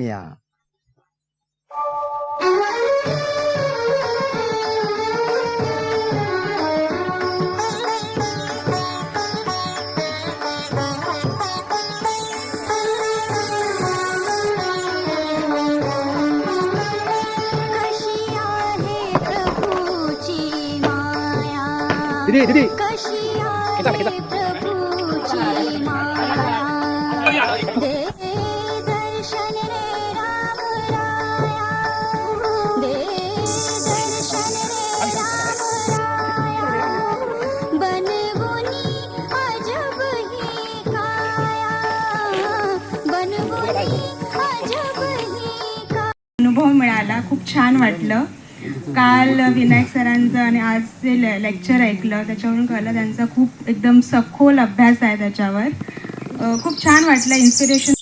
या दीदी दीदी अनुभव मिळाला, खूप छान वाटलं. काल विनायक सरांचं आणि आज जे लेक्चर ऐकलं त्याच्यावरून कळलं त्यांचा खूप एकदम सखोल अभ्यास आहे त्याच्यावर. खूप छान वाटलं, इन्स्पिरेशन